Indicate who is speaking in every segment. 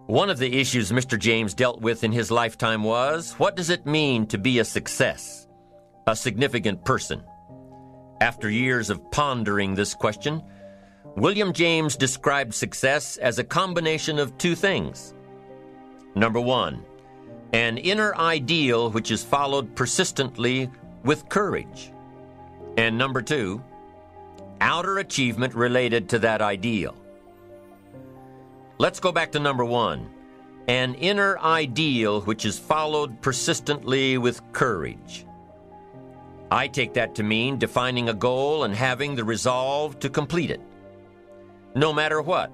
Speaker 1: One of the issues Mr. James dealt with in his lifetime was, what does it mean to be a success, a significant person? After years of pondering this question, William James described success as a combination of two things. Number one, an inner ideal which is followed persistently with courage. And number two, outer achievement related to that ideal. Let's go back to number one, an inner ideal which is followed persistently with courage. I take that to mean defining a goal and having the resolve to complete it. No matter what,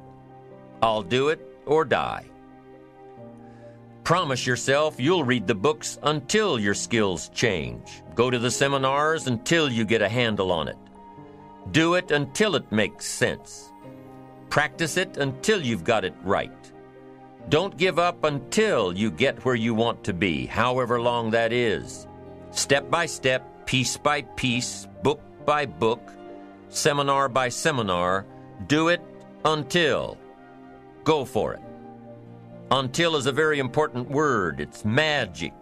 Speaker 1: I'll do it or die. Promise yourself you'll read the books until your skills change. Go to the seminars until you get a handle on it. Do it until it makes sense. Practice it until you've got it right. Don't give up until you get where you want to be, however long that is. Step by step, piece by piece, book by book, seminar by seminar, do it until. Go for it. Until is a very important word. It's magic.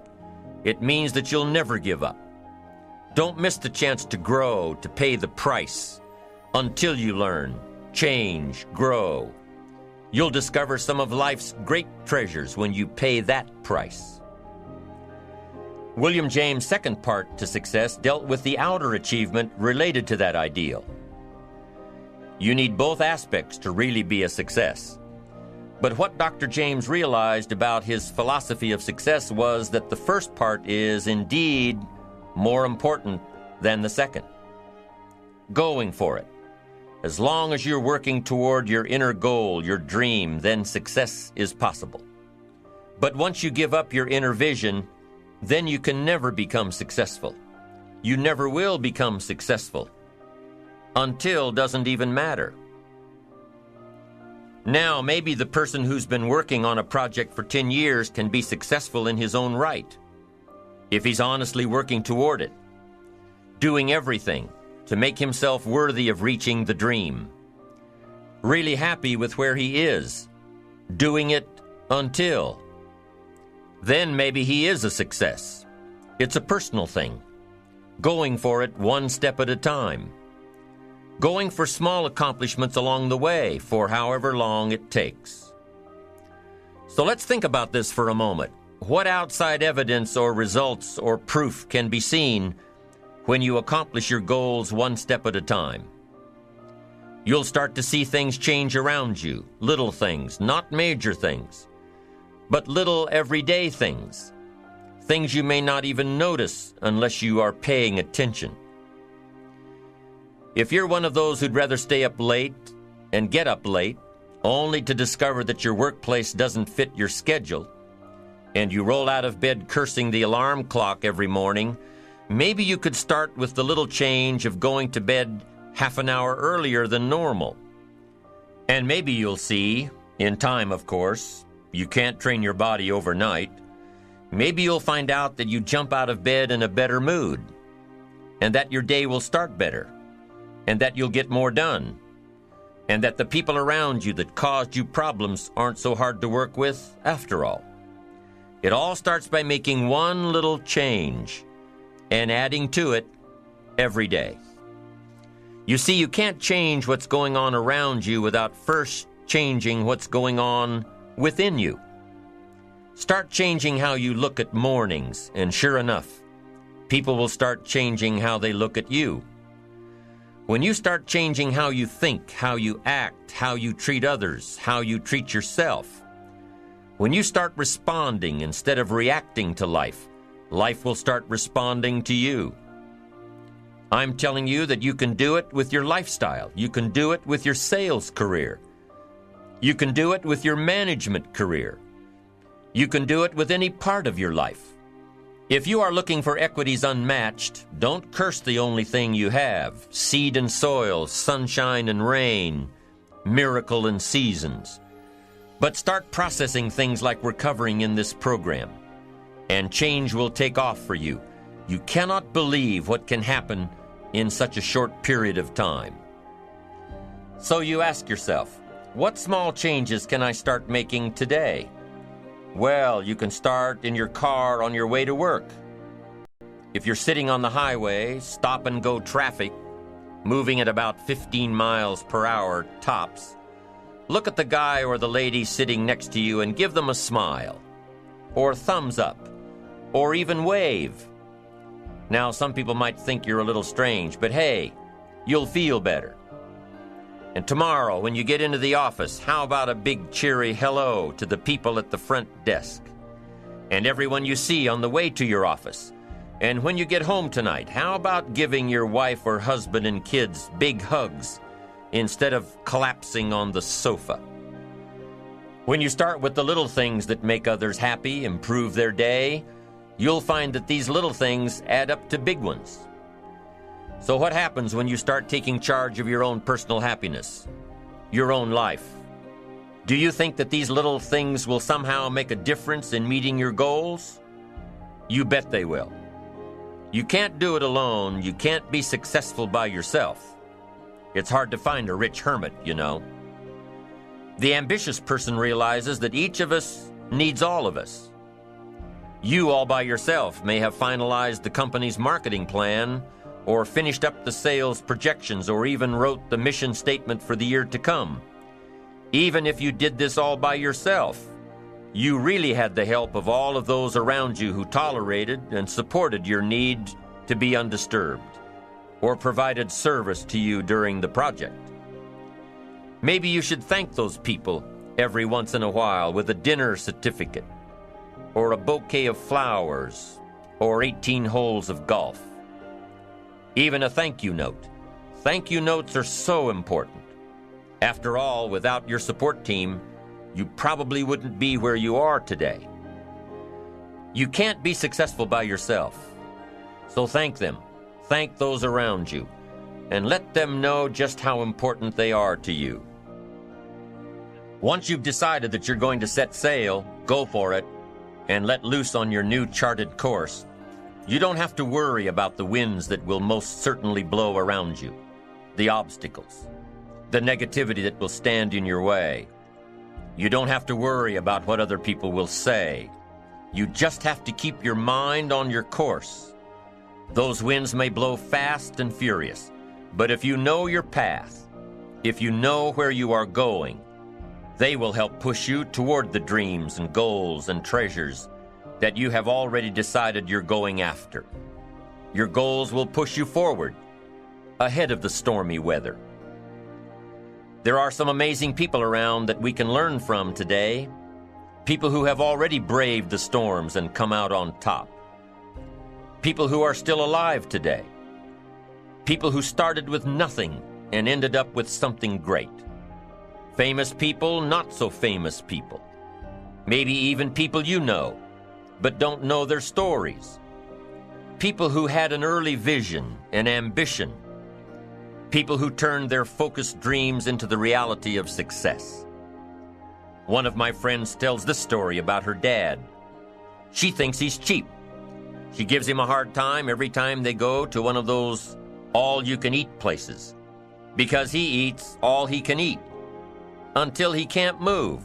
Speaker 1: It means that you'll never give up. Don't miss the chance to grow, to pay the price. Until you learn, change, grow. You'll discover some of life's great treasures when you pay that price. William James' second part to success dealt with the outer achievement related to that ideal. You need both aspects to really be a success. But what Dr. James realized about his philosophy of success was that the first part is indeed more important than the second. Going for it. As long as you're working toward your inner goal, your dream, then success is possible. But once you give up your inner vision, then you can never become successful. You never will become successful. Until doesn't even matter. Now, maybe the person who's been working on a project for 10 years can be successful in his own right, if he's honestly working toward it, doing everything to make himself worthy of reaching the dream, really happy with where he is, doing it until. Then maybe he is a success. It's a personal thing, going for it one step at a time, going for small accomplishments along the way for however long it takes. So let's think about this for a moment. What outside evidence or results or proof can be seen when you accomplish your goals one step at a time? You'll start to see things change around you, little things, not major things, but little everyday things, things you may not even notice unless you are paying attention. If you're one of those who'd rather stay up late and get up late, only to discover that your workplace doesn't fit your schedule, and you roll out of bed cursing the alarm clock every morning, maybe you could start with the little change of going to bed half an hour earlier than normal. And maybe you'll see, in time of course, you can't train your body overnight, maybe you'll find out that you jump out of bed in a better mood, and that your day will start better, and that you'll get more done, and that the people around you that caused you problems aren't so hard to work with after all. It all starts by making one little change and adding to it every day. You see, you can't change what's going on around you without first changing what's going on within you. Start changing how you look at mornings, and sure enough, people will start changing how they look at you. When you start changing how you think, how you act, how you treat others, how you treat yourself, when you start responding instead of reacting to life, life will start responding to you. I'm telling you that you can do it with your lifestyle. You can do it with your sales career. You can do it with your management career. You can do it with any part of your life. If you are looking for equities unmatched, don't curse the only thing you have: seed and soil, sunshine and rain, miracle and seasons. But start processing things like we're covering in this program, and change will take off for you. You cannot believe what can happen in such a short period of time. So you ask yourself, what small changes can I start making today? Well, you can start in your car on your way to work. If you're sitting on the highway, stop-and-go traffic, moving at about 15 miles per hour tops, look at the guy or the lady sitting next to you and give them a smile, or thumbs up, or even wave. Now, some people might think you're a little strange, but hey, you'll feel better. And tomorrow, when you get into the office, how about a big cheery hello to the people at the front desk and everyone you see on the way to your office? And when you get home tonight, how about giving your wife or husband and kids big hugs instead of collapsing on the sofa? When you start with the little things that make others happy, improve their day, you'll find that these little things add up to big ones. So what happens when you start taking charge of your own personal happiness, your own life? Do you think that these little things will somehow make a difference in meeting your goals? You bet they will. You can't do it alone. You can't be successful by yourself. It's hard to find a rich hermit, you know. The ambitious person realizes that each of us needs all of us. You all by yourself may have finalized the company's marketing plan, or finished up the sales projections, or even wrote the mission statement for the year to come. Even if you did this all by yourself, you really had the help of all of those around you who tolerated and supported your need to be undisturbed, or provided service to you during the project. Maybe you should thank those people every once in a while with a dinner certificate, or a bouquet of flowers, or 18 holes of golf. Even a thank you note. Thank you notes are so important. After all, without your support team, you probably wouldn't be where you are today. You can't be successful by yourself. So thank them. Thank those around you. And let them know just how important they are to you. Once you've decided that you're going to set sail, go for it, and let loose on your new charted course, you don't have to worry about the winds that will most certainly blow around you, the obstacles, the negativity that will stand in your way. You don't have to worry about what other people will say. You just have to keep your mind on your course. Those winds may blow fast and furious, but if you know your path, if you know where you are going, they will help push you toward the dreams and goals and treasures that you have already decided you're going after. Your goals will push you forward, ahead of the stormy weather. There are some amazing people around that we can learn from today, people who have already braved the storms and come out on top, people who are still alive today, people who started with nothing and ended up with something great, famous people, not so famous people, maybe even people you know, but don't know their stories. People who had an early vision and ambition. People who turned their focused dreams into the reality of success. One of my friends tells this story about her dad. She thinks he's cheap. She gives him a hard time every time they go to one of those all-you-can-eat places, because he eats all he can eat, until he can't move,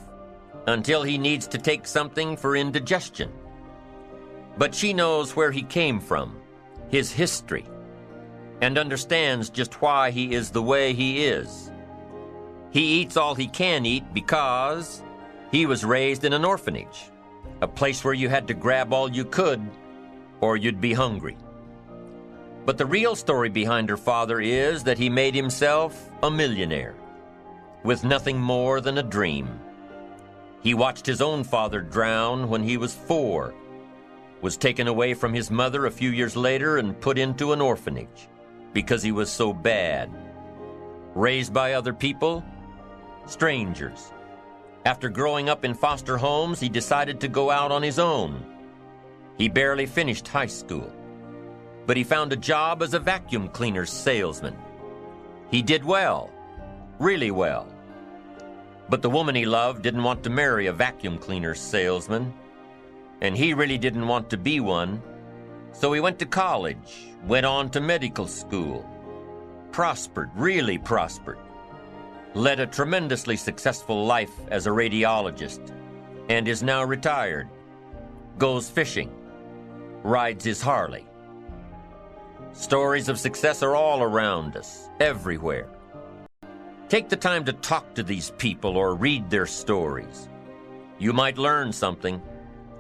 Speaker 1: until he needs to take something for indigestion. But she knows where he came from, his history, and understands just why he is the way he is. He eats all he can eat because he was raised in an orphanage, a place where you had to grab all you could or you'd be hungry. But the real story behind her father is that he made himself a millionaire with nothing more than a dream. He watched his own father drown when he was 4, was taken away from his mother a few years later and put into an orphanage because he was so bad. Raised by other people, strangers. After growing up in foster homes, he decided to go out on his own. He barely finished high school, but he found a job as a vacuum cleaner salesman. He did well, really well. But the woman he loved didn't want to marry a vacuum cleaner salesman, and he really didn't want to be one, so he went to college, went on to medical school, prospered, really prospered, led a tremendously successful life as a radiologist, and is now retired, goes fishing, rides his Harley. Stories of success are all around us, everywhere. Take the time to talk to these people or read their stories. You might learn something.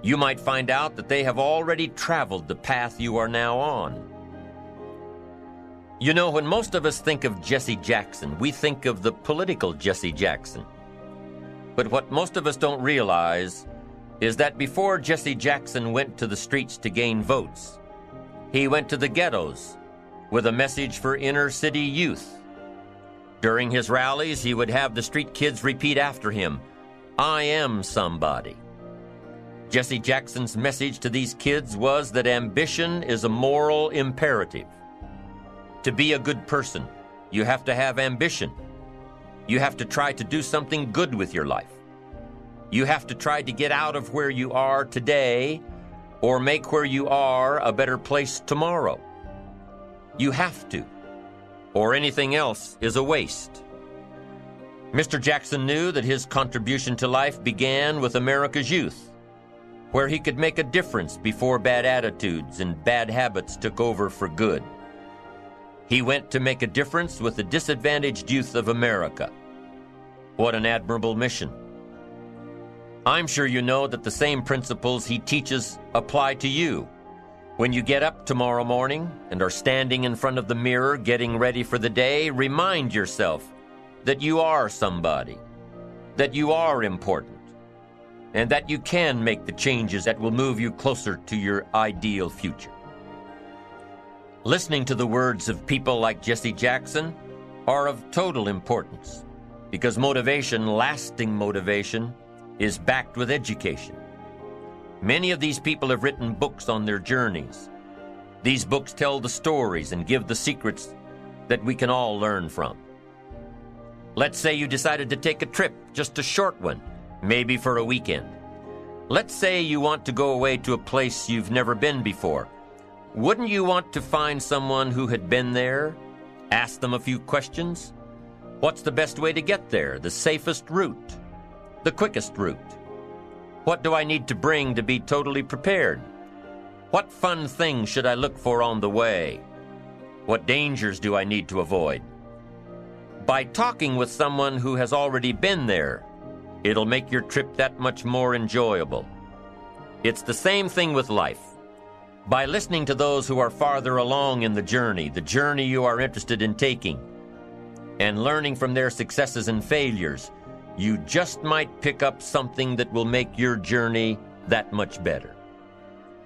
Speaker 1: You might find out that they have already traveled the path you are now on. You know, when most of us think of Jesse Jackson, we think of the political Jesse Jackson. But what most of us don't realize is that before Jesse Jackson went to the streets to gain votes, he went to the ghettos with a message for inner city youth. During his rallies, he would have the street kids repeat after him, "I am somebody." Jesse Jackson's message to these kids was that ambition is a moral imperative. To be a good person, you have to have ambition. You have to try to do something good with your life. You have to try to get out of where you are today or make where you are a better place tomorrow. You have to, or anything else is a waste. Mr. Jackson knew that his contribution to life began with America's youth, where he could make a difference before bad attitudes and bad habits took over for good. He went to make a difference with the disadvantaged youth of America. What an admirable mission. I'm sure you know that the same principles he teaches apply to you. When you get up tomorrow morning and are standing in front of the mirror getting ready for the day, remind yourself that you are somebody, that you are important, and that you can make the changes that will move you closer to your ideal future. Listening to the words of people like Jesse Jackson are of total importance because motivation, lasting motivation, is backed with education. Many of these people have written books on their journeys. These books tell the stories and give the secrets that we can all learn from. Let's say you decided to take a trip, just a short one, maybe for a weekend. Let's say you want to go away to a place you've never been before. Wouldn't you want to find someone who had been there? Ask them a few questions? What's the best way to get there? The safest route? The quickest route? What do I need to bring to be totally prepared? What fun things should I look for on the way? What dangers do I need to avoid? By talking with someone who has already been there, it'll make your trip that much more enjoyable. It's the same thing with life. By listening to those who are farther along in the journey you are interested in taking, and learning from their successes and failures, you just might pick up something that will make your journey that much better.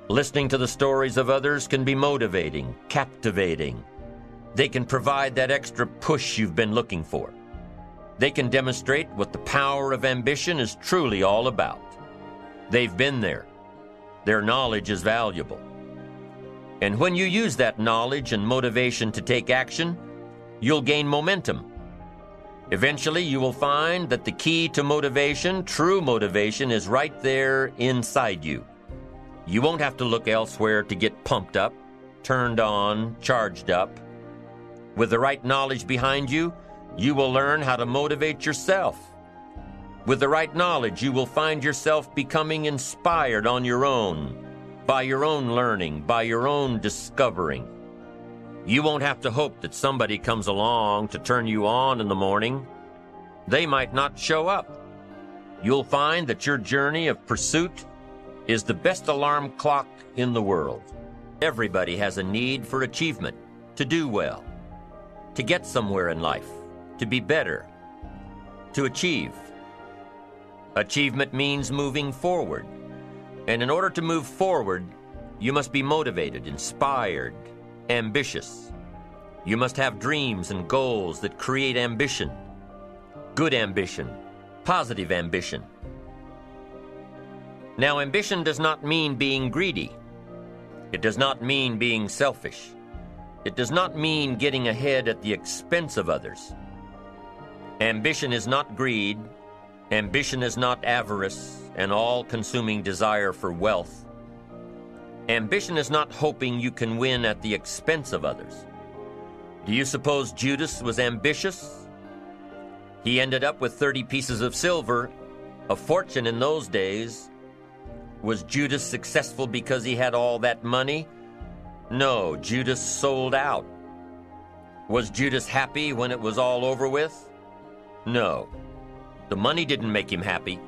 Speaker 1: Listening to the stories of others can be motivating, captivating. They can provide that extra push you've been looking for. They can demonstrate what the power of ambition is truly all about. They've been there. Their knowledge is valuable. And when you use that knowledge and motivation to take action, you'll gain momentum. Eventually, you will find that the key to motivation, true motivation, is right there inside you. You won't have to look elsewhere to get pumped up, turned on, charged up. With the right knowledge behind you, you will learn how to motivate yourself. With the right knowledge, you will find yourself becoming inspired on your own, by your own learning, by your own discovering. You won't have to hope that somebody comes along to turn you on in the morning. They might not show up. You'll find that your journey of pursuit is the best alarm clock in the world. Everybody has a need for achievement, to do well, to get somewhere in life, to be better, to achieve. Achievement means moving forward. And in order to move forward, you must be motivated, inspired, ambitious. You must have dreams and goals that create ambition. Good ambition, positive ambition. Now, ambition does not mean being greedy. It does not mean being selfish. It does not mean getting ahead at the expense of others. Ambition is not greed. Ambition is not avarice, an all-consuming desire for wealth. Ambition is not hoping you can win at the expense of others. Do you suppose Judas was ambitious? He ended up with 30 pieces of silver a fortune in those days. Was Judas successful because he had all that money? No, Judas sold out. Was Judas happy when it was all over with? No. The money didn't make him happy.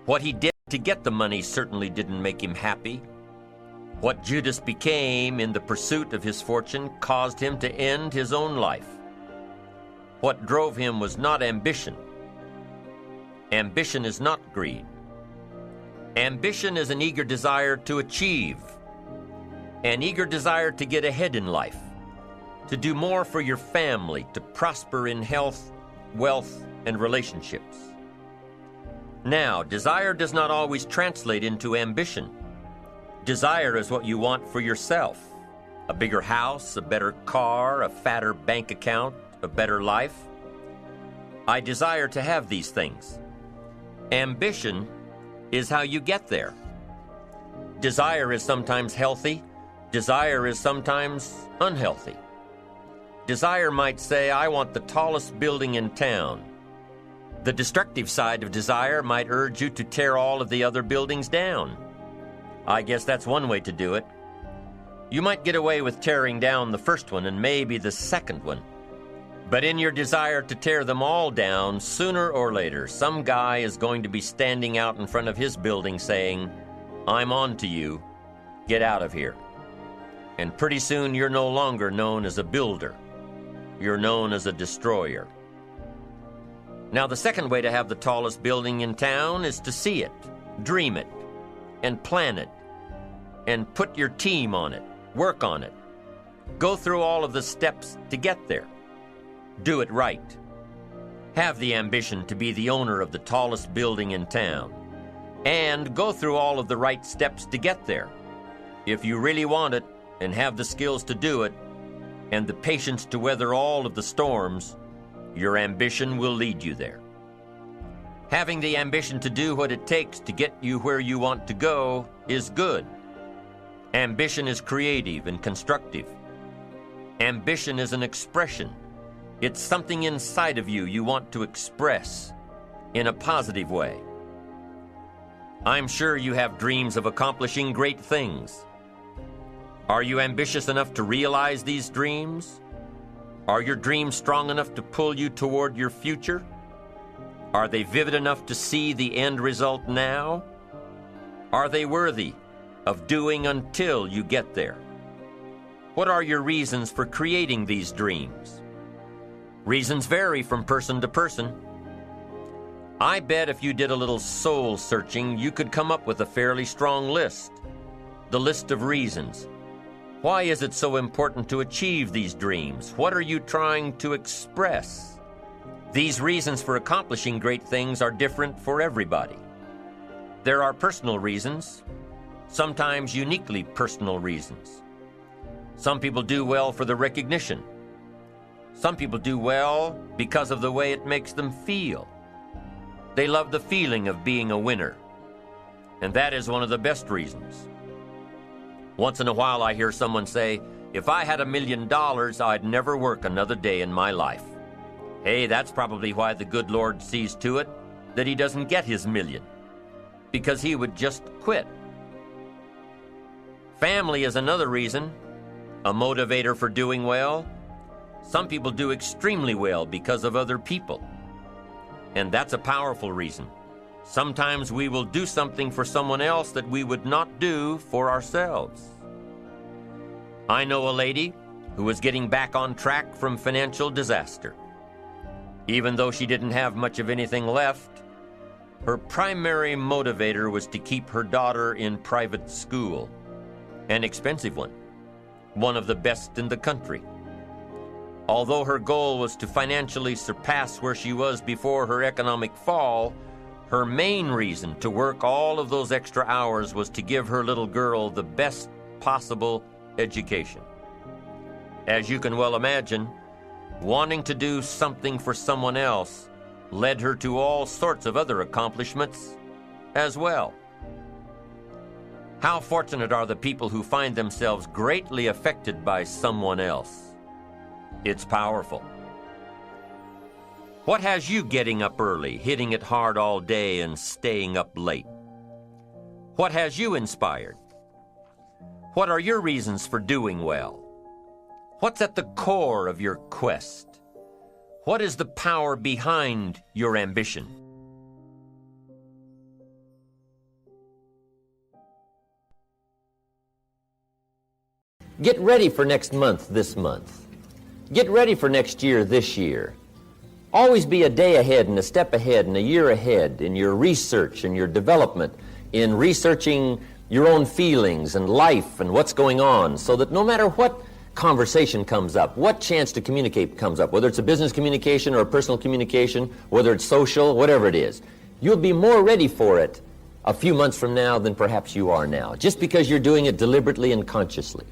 Speaker 1: What he did to get the money certainly didn't make him happy. What Judas became in the pursuit of his fortune caused him to end his own life. What drove him was not ambition. Ambition is not greed. Ambition is an eager desire to achieve, an eager desire to get ahead in life, to do more for your family, to prosper in health, wealth, and relationships. Now, desire does not always translate into ambition. Desire is what you want for yourself. A bigger house, a better car, a fatter bank account, a better life. I desire to have these things. Ambition is how you get there. Desire is sometimes healthy. Desire is sometimes unhealthy. Desire might say, I want the tallest building in town. The destructive side of desire might urge you to tear all of the other buildings down. I guess that's one way to do it. You might get away with tearing down the first one and maybe the second one. But in your desire to tear them all down, sooner or later, some guy is going to be standing out in front of his building saying, I'm on to you. Get out of here. And pretty soon you're no longer known as a builder. You're known as a destroyer. Now, the second way to have the tallest building in town is to see it, dream it, and plan it, and put your team on it, work on it. Go through all of the steps to get there. Do it right. Have the ambition to be the owner of the tallest building in town. And go through all of the right steps to get there. If you really want it, and have the skills to do it, and the patience to weather all of the storms, your ambition will lead you there. Having the ambition to do what it takes to get you where you want to go is good. Ambition is creative and constructive. Ambition is an expression. It's something inside of you want to express in a positive way. I'm sure you have dreams of accomplishing great things. Are you ambitious enough to realize these dreams? Are your dreams strong enough to pull you toward your future? Are they vivid enough to see the end result now? Are they worthy of doing until you get there? What are your reasons for creating these dreams? Reasons vary from person to person. I bet if you did a little soul searching, you could come up with a fairly strong list. The list of reasons. Why is it so important to achieve these dreams? What are you trying to express? These reasons for accomplishing great things are different for everybody. There are personal reasons, sometimes uniquely personal reasons. Some people do well for the recognition. Some people do well because of the way it makes them feel. They love the feeling of being a winner. And that is one of the best reasons. Once in a while I hear someone say, if I had $1 million, I'd never work another day in my life. Hey, that's probably why the good Lord sees to it that he doesn't get his million, because he would just quit. Family is another reason, a motivator for doing well. Some people do extremely well because of other people. And that's a powerful reason. Sometimes we will do something for someone else that we would not do for ourselves. I know a lady who was getting back on track from financial disaster. Even though she didn't have much of anything left, her primary motivator was to keep her daughter in private school, an expensive one of the best in the country. Although her goal was to financially surpass where she was before her economic fall, her main reason to work all of those extra hours was to give her little girl the best possible education. As you can well imagine, wanting to do something for someone else led her to all sorts of other accomplishments as well. How fortunate are the people who find themselves greatly affected by someone else? It's powerful. What has you getting up early, hitting it hard all day, and staying up late? What has you inspired? What are your reasons for doing well? What's at the core of your quest? What is the power behind your ambition? Get ready for next month this month. Get ready for next year this year. Always be a day ahead and a step ahead and a year ahead in your research and your development, in researching your own feelings and life and what's going on, so that no matter what conversation comes up, what chance to communicate comes up, whether it's a business communication or a personal communication, whether it's social, whatever it is, you'll be more ready for it a few months from now than perhaps you are now, just because you're doing it deliberately and consciously.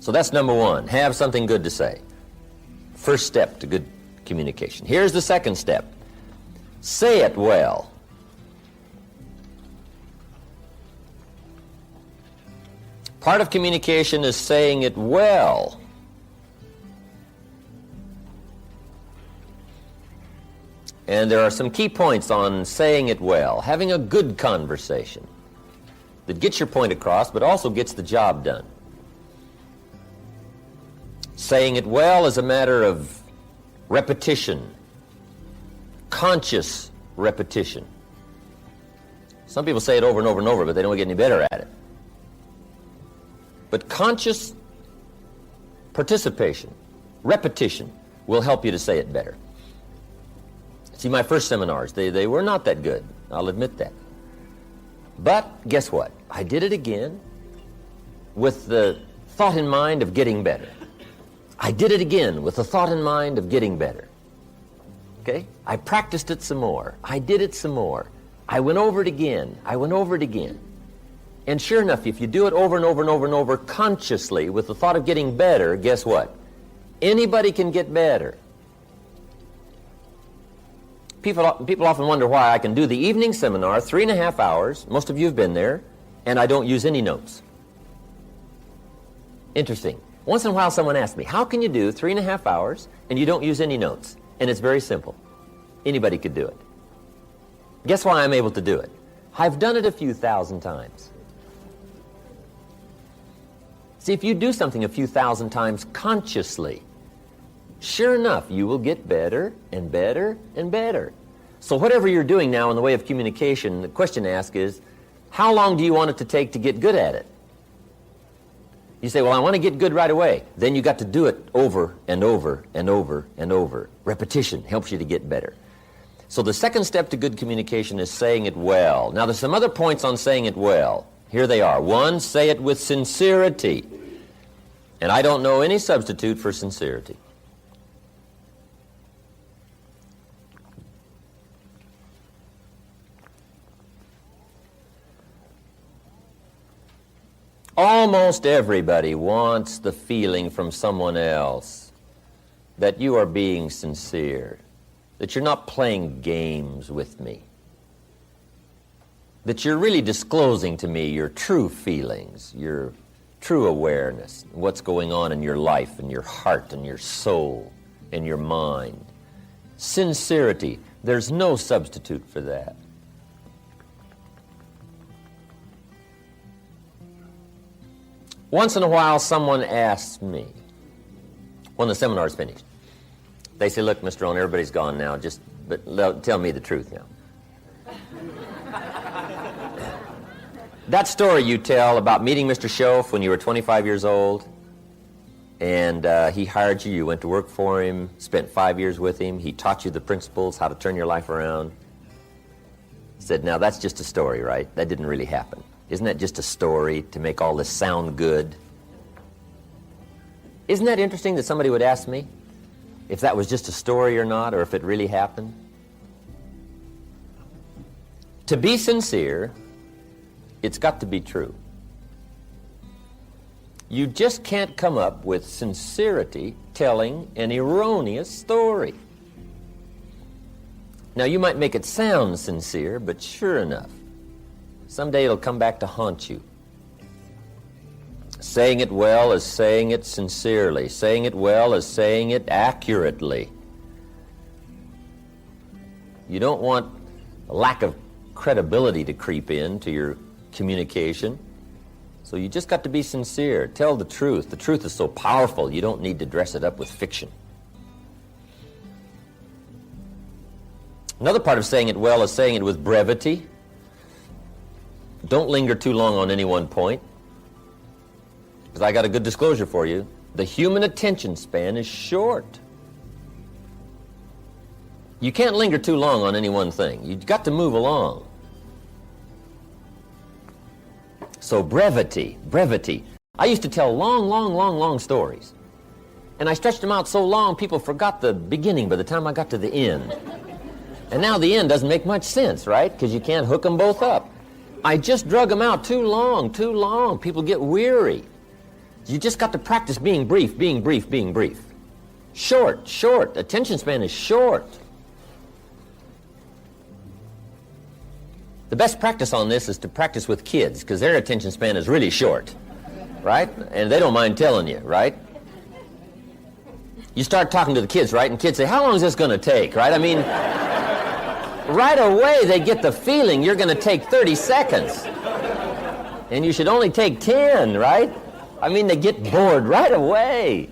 Speaker 1: So that's number one, have something good to say. First step to good communication. Here's the second step. Say it well. Part of communication is saying it well. And there are some key points on saying it well. Having a good conversation that gets your point across but also gets the job done. Saying it well is a matter of repetition, conscious repetition. Some people say it over and over and over, but they don't get any better at it. But conscious participation, repetition, will help you to say it better. See, my first seminars, they were not that good, I'll admit that. But guess what? I did it again with the thought in mind of getting better. I did it again with the thought in mind of getting better. Okay? I practiced it some more. I did it some more. I went over it again. I went over it again. And sure enough, if you do it over and over and over and over consciously with the thought of getting better, guess what? Anybody can get better. People often wonder why I can do the evening seminar, 3.5 hours, most of you have been there, and I don't use any notes. Interesting. Once in a while someone asks me, how can you do 3.5 hours and you don't use any notes? And it's very simple. Anybody could do it. Guess why I'm able to do it? I've done it a few thousand times. See, if you do something a few thousand times consciously, sure enough, you will get better and better and better. So whatever you're doing now in the way of communication, the question to ask is, how long do you want it to take to get good at it? You say, well, I want to get good right away. Then you got to do it over and over and over and over. Repetition helps you to get better. So the second step to good communication is saying it well. Now, there's some other points on saying it well. Here they are. One, say it with sincerity. And I don't know any substitute for sincerity. Almost everybody wants the feeling from someone else that you are being sincere, that you're not playing games with me, that you're really disclosing to me your true feelings, your true awareness, what's going on in your life and your heart and your soul and your mind. Sincerity, there's no substitute for that. Once in a while, someone asks me, when the seminar's finished, they say, look, Mr. Rohn, everybody's gone now, but tell me the truth now. That story you tell about meeting Mr. Schoaf when you were 25 years old, and he hired you, you went to work for him, spent 5 years with him, he taught you the principles, how to turn your life around. He said, now that's just a story, right? That didn't really happen. Isn't that just a story to make all this sound good? Isn't that interesting that somebody would ask me if that was just a story or not, or if it really happened? To be sincere, it's got to be true. You just can't come up with sincerity telling an erroneous story. Now, you might make it sound sincere, but sure enough, someday it'll come back to haunt you. Saying it well is saying it sincerely. Saying it well is saying it accurately. You don't want a lack of credibility to creep into your communication. So you just got to be sincere. Tell the truth. The truth is so powerful, you don't need to dress it up with fiction. Another part of saying it well is saying it with brevity. Don't linger too long on any one point. Because I got a good disclosure for you. The human attention span is short. You can't linger too long on any one thing. You've got to move along. So brevity. I used to tell long stories. And I stretched them out so long, people forgot the beginning by the time I got to the end. And now the end doesn't make much sense, right? Because you can't hook them both up. I just drug them out too long. People get weary. You just got to practice being brief. Short. Attention span is short. The best practice on this is to practice with kids, because their attention span is really short, right? And they don't mind telling you, right? You start talking to the kids, right? And kids say, how long is this going to take, right? I mean, right away they get the feeling you're going to take 30 seconds. And you should only take 10, right? I mean, they get bored right away.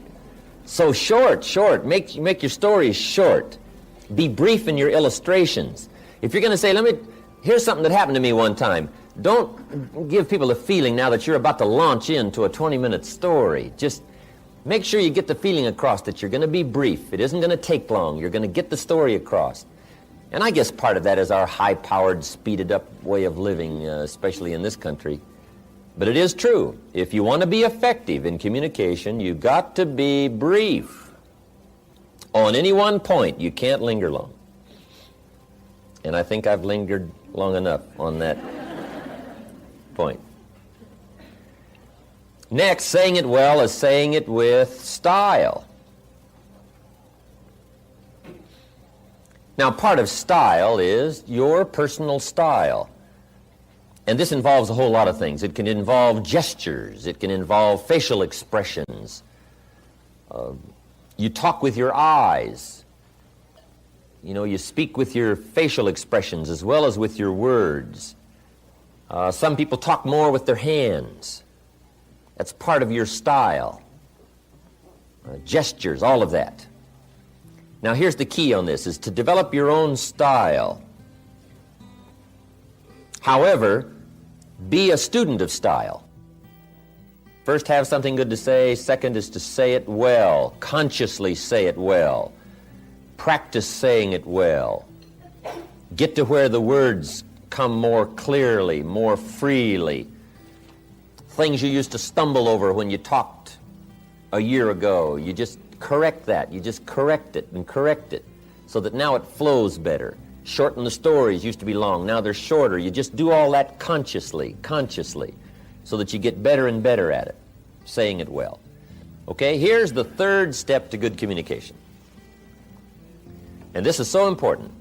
Speaker 1: So short. Make your stories short. Be brief in your illustrations. If you're going to say, here's something that happened to me one time. Don't give people a feeling now that you're about to launch into a 20-minute story. Just make sure you get the feeling across that you're going to be brief. It isn't going to take long. You're going to get the story across. And I guess part of that is our high-powered, speeded-up way of living, especially in this country. But it is true. If you want to be effective in communication, you've got to be brief. On any one point, you can't linger long. And I think I've lingered long enough on that point. Next, saying it well is saying it with style. Now, part of style is your personal style. And this involves a whole lot of things. It can involve gestures. It can involve facial expressions. You talk with your eyes. You know, you speak with your facial expressions as well as with your words. Some people talk more with their hands. That's part of your style. Gestures, all of that. Now here's the key on this, is to develop your own style. However, be a student of style. First, have something good to say. Second is to say it well. Consciously say it well. Practice saying it well. Get to where the words come more clearly, more freely. Things you used to stumble over when you talked a year ago, you just correct that. You just correct it so that now it flows better. Shorten the stories, used to be long, now they're shorter. You just do all that consciously, so that you get better and better at it, saying it well. Okay, here's the third step to good communication. And this is so important.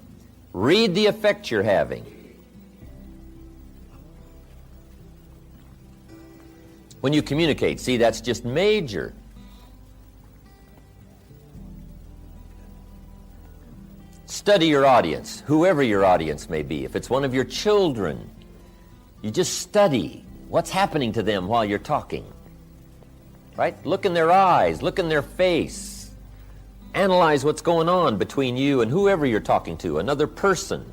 Speaker 1: Read the effect you're having. When you communicate, see, that's just major. Study your audience, whoever your audience may be. If it's one of your children, you just study what's happening to them while you're talking. Right? Look in their eyes, look in their face. Analyze what's going on between you and whoever you're talking to, another person.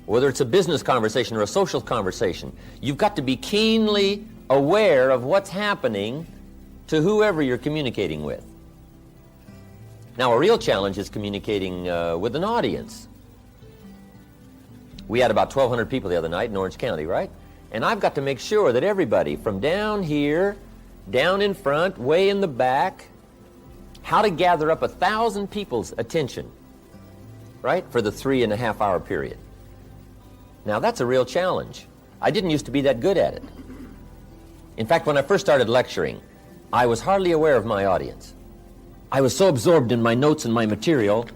Speaker 1: Whether it's a business conversation or a social conversation, you've got to be keenly aware of what's happening to whoever you're communicating with. Now, a real challenge is communicating with an audience. We had about 1,200 people the other night in Orange County, right? And I've got to make sure that everybody from down here, down in front, way in the back, how to gather up 1,000 people's attention, right, for the 3.5-hour period. Now, that's a real challenge. I didn't used to be that good at it. In fact, when I first started lecturing, I was hardly aware of my audience. I was so absorbed in my notes and my material,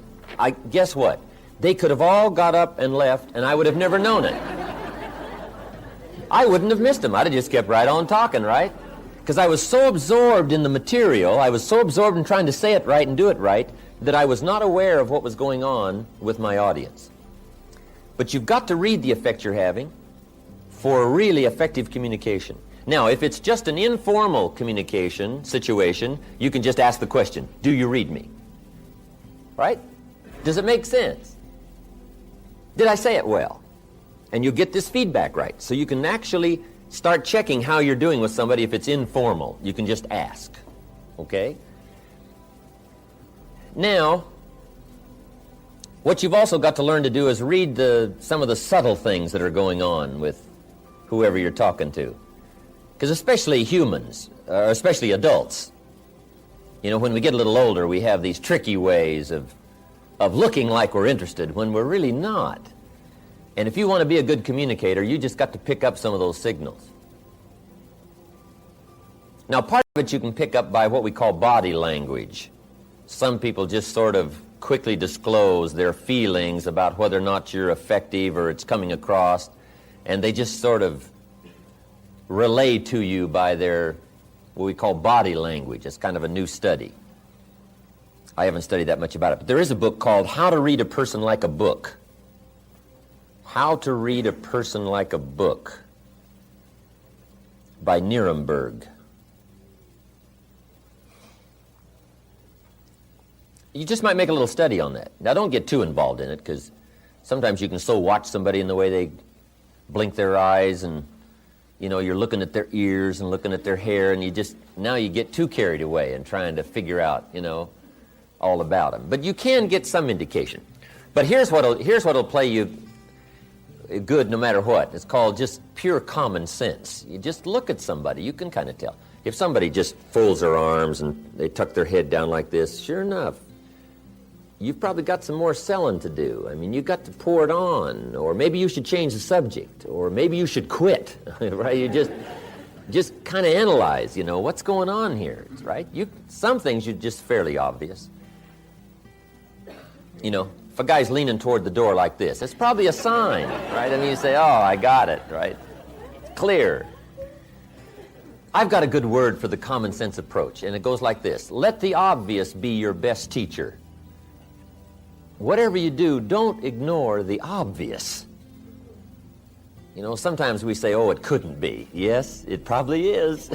Speaker 1: guess what? They could have all got up and left, and I would have never known it. I wouldn't have missed them. I'd have just kept right on talking, right? Because I was so absorbed in the material, I was so absorbed in trying to say it right and do it right, that I was not aware of what was going on with my audience. But you've got to read the effect you're having for a really effective communication. Now, if it's just an informal communication situation, you can just ask the question, do you read me? Right? Does it make sense? Did I say it well? And you get this feedback right. So you can actually start checking how you're doing with somebody if it's informal. You can just ask. Okay? Now, what you've also got to learn to do is read some of the subtle things that are going on with whoever you're talking to. Because especially humans, or especially adults, you know, when we get a little older, we have these tricky ways of looking like we're interested when we're really not. And if you want to be a good communicator, you just got to pick up some of those signals. Now, part of it you can pick up by what we call body language. Some people just sort of quickly disclose their feelings about whether or not you're effective or it's coming across, and they just sort of relay to you by their, what we call body language. It's kind of a new study. I haven't studied that much about it, but there is a book called How to Read a Person Like a Book. How to Read a Person Like a Book by Nuremberg. You just might make a little study on that. Now, don't get too involved in it, because sometimes you can so watch somebody in the way they blink their eyes, and you know, you're looking at their ears and looking at their hair, and now you get too carried away and trying to figure out, you know, all about them. But you can get some indication. But here's what'll play you good no matter what. It's called just pure common sense. You just look at somebody, you can kind of tell. If somebody just folds their arms and they tuck their head down like this, sure enough, you've probably got some more selling to do. I mean, you've got to pour it on, or maybe you should change the subject, or maybe you should quit, right? You just kind of analyze, you know, what's going on here, right? Some things are just fairly obvious. You know, if a guy's leaning toward the door like this, it's probably a sign, right? I mean, you say, oh, I got it, right? Clear. I've got a good word for the common sense approach, and it goes like this. Let the obvious be your best teacher. Whatever you do, don't ignore the obvious. You know, sometimes we say, oh, it couldn't be. Yes, it probably is.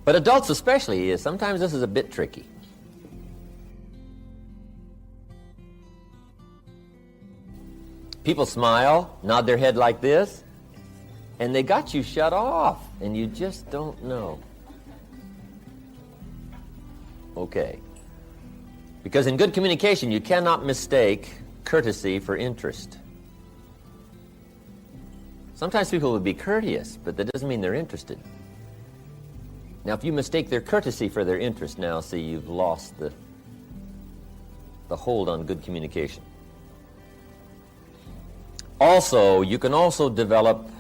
Speaker 1: But adults especially, sometimes this is a bit tricky. People smile, nod their head like this, and they got you shut off, and you just don't know. Okay. Because in good communication, you cannot mistake courtesy for interest. Sometimes people will be courteous, but that doesn't mean they're interested. Now, if you mistake their courtesy for their interest, now, see, you've lost the hold on good communication. Also, you can also develop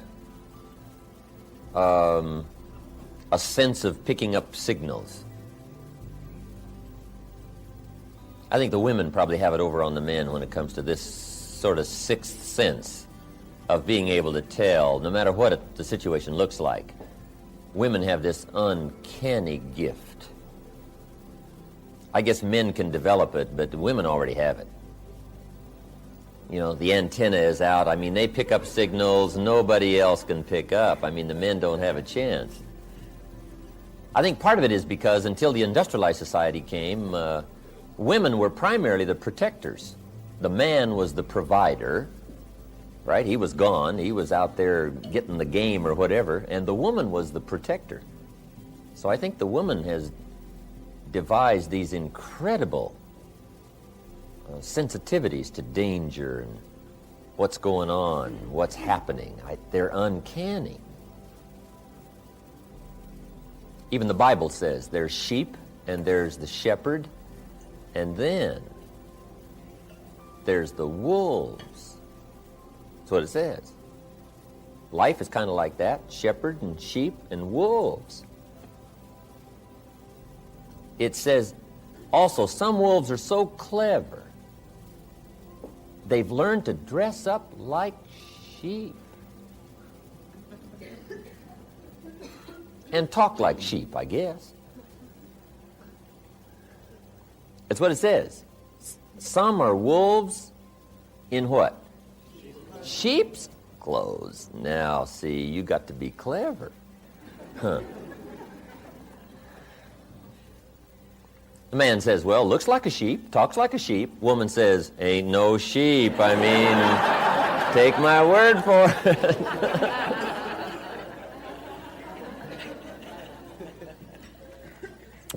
Speaker 1: a sense of picking up signals. I think the women probably have it over on the men when it comes to this sort of sixth sense of being able to tell, no matter what the situation looks like. Women have this uncanny gift. I guess men can develop it, but women already have it. You know, the antenna is out. I mean, they pick up signals nobody else can pick up. I mean, the men don't have a chance. I think part of it is because until the industrialized society came, women were primarily the protectors. The man was the provider, right? He was gone. He was out there getting the game or whatever, and the woman was the protector. So I think the woman has devised these incredible sensitivities to danger and what's going on, what's happening. They're uncanny. Even the Bible says there's sheep and there's the shepherd, and then there's the wolves. That's what it says. Life is kind of like that, shepherd and sheep and wolves. It says also some wolves are so clever, they've learned to dress up like sheep and talk like sheep, I guess. That's what it says. Some are wolves in what? Sheep's clothes. Now, see, you got to be clever. Huh. The man says, well, looks like a sheep, talks like a sheep. Woman says, ain't no sheep. I mean, take my word for it.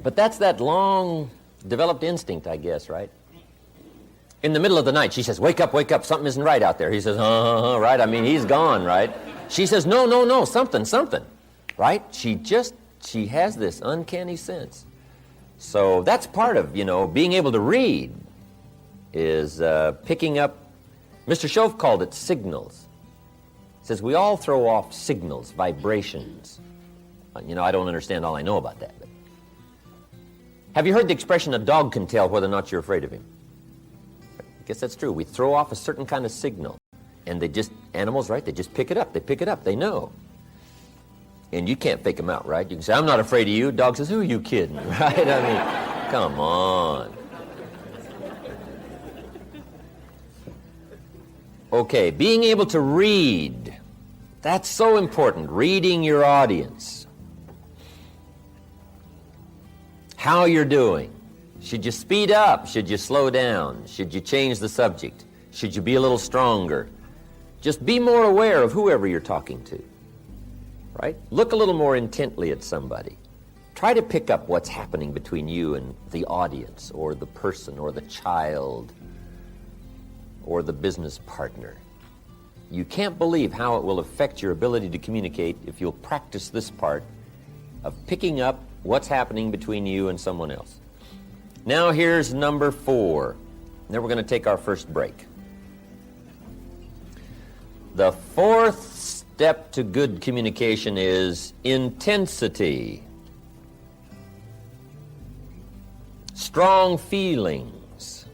Speaker 1: But that's that long developed instinct, I guess, right? In the middle of the night, she says, wake up, something isn't right out there. He says, right? I mean, he's gone, right? She says, no, something, right? She has this uncanny sense. So that's part of, being able to read is picking up, Mr. Shove called it signals. He says we all throw off signals, vibrations. I don't understand all I know about that. But have you heard the expression, a dog can tell whether or not you're afraid of him? I guess that's true. We throw off a certain kind of signal, and animals, right, they just pick it up, they know. And you can't fake them out, right? You can say, I'm not afraid of you. Dog says, who are you kidding, right? I mean, come on. Okay, being able to read. That's so important, reading your audience. How you're doing. Should you speed up? Should you slow down? Should you change the subject? Should you be a little stronger? Just be more aware of whoever you're talking to. Right? Look a little more intently at somebody. Try to pick up what's happening between you and the audience, or the person, or the child, or the business partner. You can't believe how it will affect your ability to communicate if you'll practice this part of picking up what's happening between you and someone else. Now here's number 4. Then we're going to take our first break. The 4th step to good communication is intensity. Strong feelings.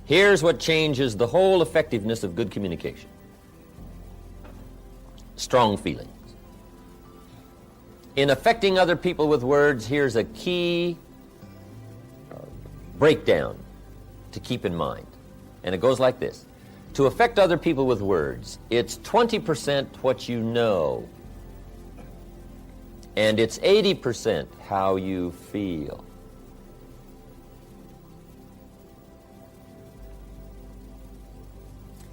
Speaker 1: Here's what changes the whole effectiveness of good communication. Strong feelings. In affecting other people with words, here's a key breakdown to keep in mind. And it goes like this. To affect other people with words, it's 20% what you know, and it's 80% how you feel.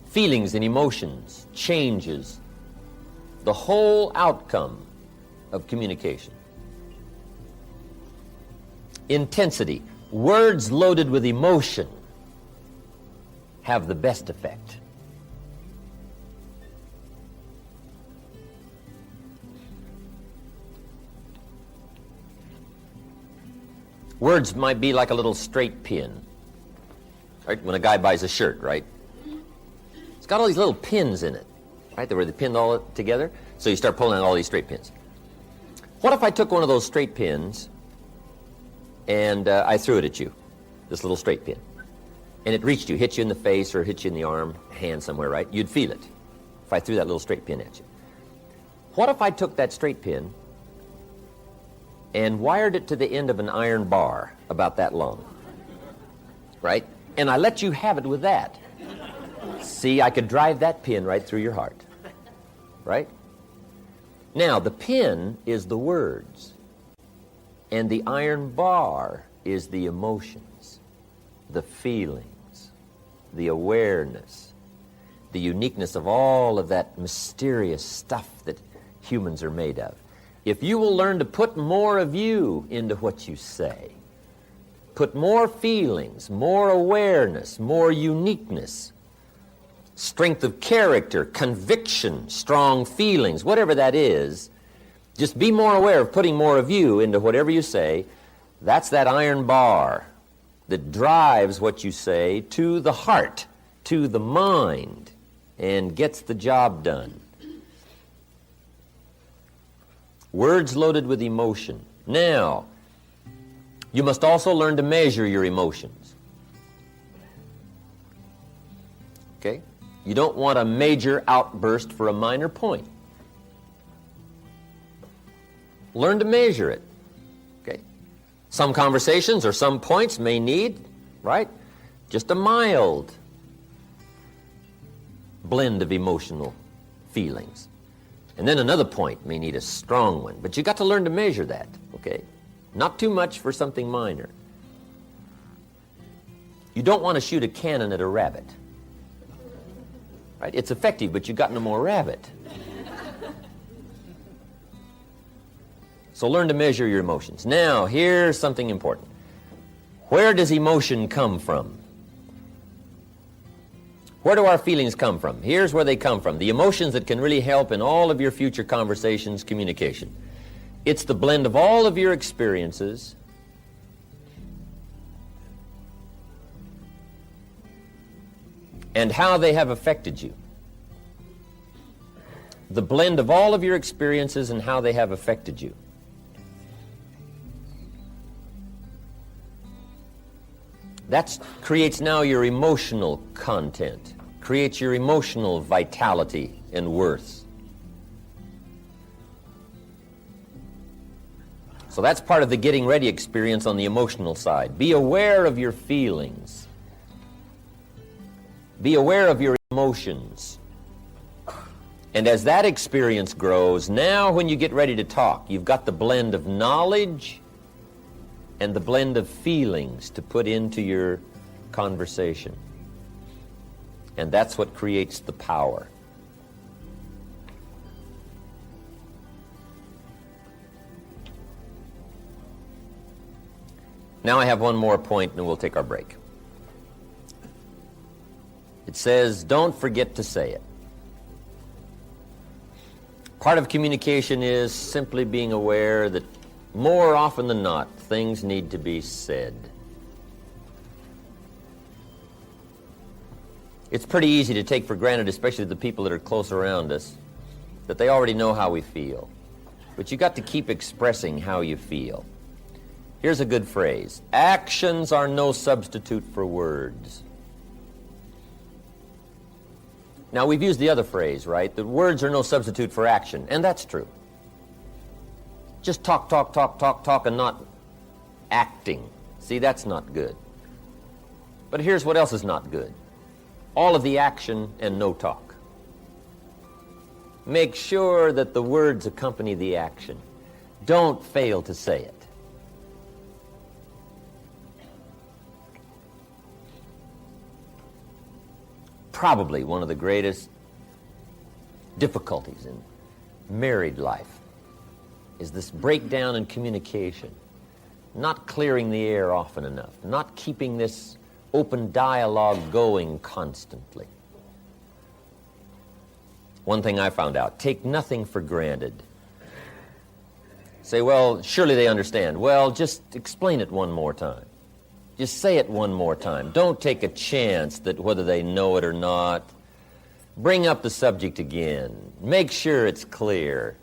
Speaker 1: Feelings and emotions changes the whole outcome of communication. Intensity, words loaded with emotion, have the best effect. Words might be like a little straight pin. Right? When a guy buys a shirt, right? It's got all these little pins in it, right? Where they pinned all together. So you start pulling out all these straight pins. What if I took one of those straight pins and I threw it at you, this little straight pin? And it reached you, hit you in the face or hit you in the arm, hand somewhere, right? You'd feel it if I threw that little straight pin at you. What if I took that straight pin and wired it to the end of an iron bar about that long, right? And I let you have it with that. See, I could drive that pin right through your heart, right? Now, the pin is the words, and the iron bar is the emotions, the feelings, the awareness, the uniqueness of all of that mysterious stuff that humans are made of. If you will learn to put more of you into what you say, put more feelings, more awareness, more uniqueness, strength of character, conviction, strong feelings, whatever that is, just be more aware of putting more of you into whatever you say. That's that iron bar that drives what you say to the heart, to the mind, and gets the job done. Words loaded with emotion. Now, you must also learn to measure your emotions. Okay? You don't want a major outburst for a minor point. Learn to measure it. Okay? Some conversations or some points may need, right, just a mild blend of emotional feelings. And then another point may need a strong one. But you got to learn to measure that, okay? Not too much for something minor. You don't want to shoot a cannon at a rabbit. Right? It's effective, but you got no more rabbit. So learn to measure your emotions. Now, here's something important. Where does emotion come from? Where do our feelings come from? Here's where they come from. The emotions that can really help in all of your future conversations, communication. It's the blend of all of your experiences and how they have affected you. The blend of all of your experiences and how they have affected you. That creates now your emotional content, creates your emotional vitality and worth. So that's part of the getting ready experience on the emotional side. Be aware of your feelings. Be aware of your emotions. And as that experience grows, now when you get ready to talk, you've got the blend of knowledge and the blend of feelings to put into your conversation. And that's what creates the power. Now I have one more point and we'll take our break. It says, don't forget to say it. Part of communication is simply being aware that more often than not, things need to be said. It's pretty easy to take for granted, especially the people that are close around us, that they already know how we feel. But you got to keep expressing how you feel. Here's a good phrase. Actions are no substitute for words. Now, we've used the other phrase, right? That words are no substitute for action, and that's true. Just talk, and not acting. See, that's not good. But here's what else is not good. All of the action and no talk. Make sure that the words accompany the action. Don't fail to say it. Probably one of the greatest difficulties in married life is this breakdown in communication, not clearing the air often enough, not keeping this open dialogue going constantly. One thing I found out, take nothing for granted. Say, well, surely they understand. Well, just explain it one more time. Just say it one more time. Don't take a chance that whether they know it or not. Bring up the subject again. Make sure it's clear.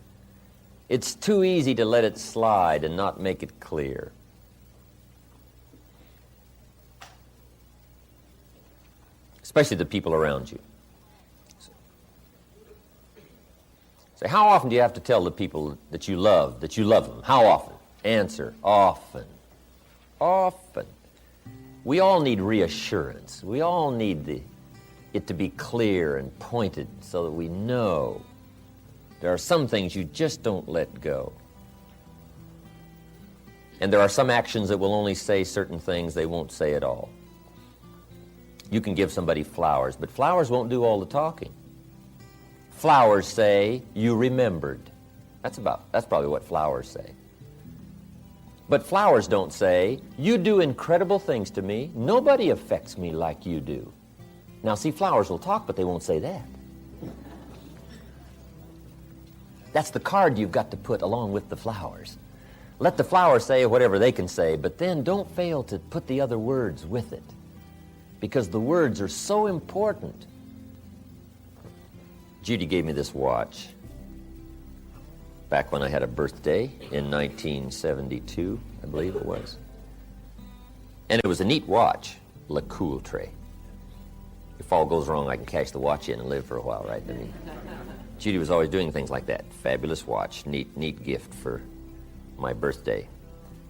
Speaker 1: It's too easy to let it slide and not make it clear. Especially the people around you. Say, how often do you have to tell the people that you love them? How often? Answer, often. Often. We all need reassurance. We all need it to be clear and pointed so that we know. There are some things you just don't let go. And there are some actions that will only say certain things, they won't say at all. You can give somebody flowers, but flowers won't do all the talking. Flowers say, you remembered. That's probably what flowers say. But flowers don't say, you do incredible things to me. Nobody affects me like you do. Now, see, flowers will talk, but they won't say that. That's the card you've got to put along with the flowers. Let the flowers say whatever they can say, but then don't fail to put the other words with it, because the words are so important. Judy gave me this watch back when I had a birthday in 1972, I believe it was. And it was a neat watch, Le Coultre. If all goes wrong, I can cash the watch in and live for a while, right? I mean, Judy was always doing things like that. Fabulous watch, neat gift for my birthday.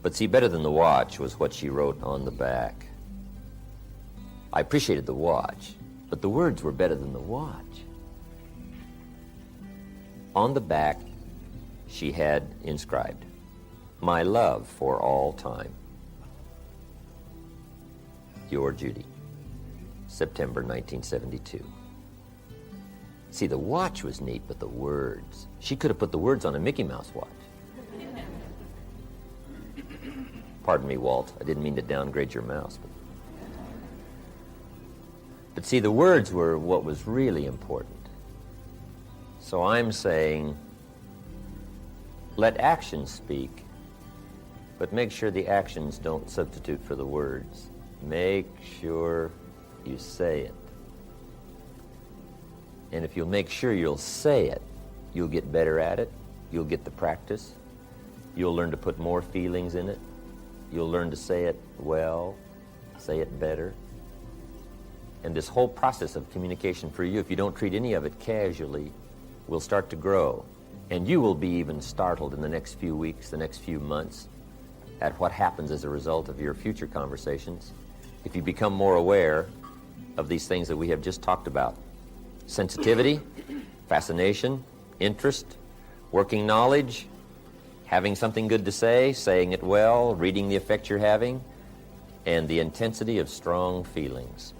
Speaker 1: But see, better than the watch was what she wrote on the back. I appreciated the watch, but the words were better than the watch. On the back, she had inscribed, "My love for all time. Your Judy, September 1972. See, the watch was neat, but the words. She could have put the words on a Mickey Mouse watch. Pardon me, Walt. I didn't mean to downgrade your mouse. But see, the words were what was really important. So I'm saying, let actions speak, but make sure the actions don't substitute for the words. Make sure you say it. And if you'll make sure you'll say it, you'll get better at it. You'll get the practice. You'll learn to put more feelings in it. You'll learn to say it well, say it better. And this whole process of communication for you, if you don't treat any of it casually, will start to grow. And you will be even startled in the next few weeks, the next few months, at what happens as a result of your future conversations if you become more aware of these things that we have just talked about. Sensitivity, fascination, interest, working knowledge, having something good to say, saying it well, reading the effect you're having, and the intensity of strong feelings.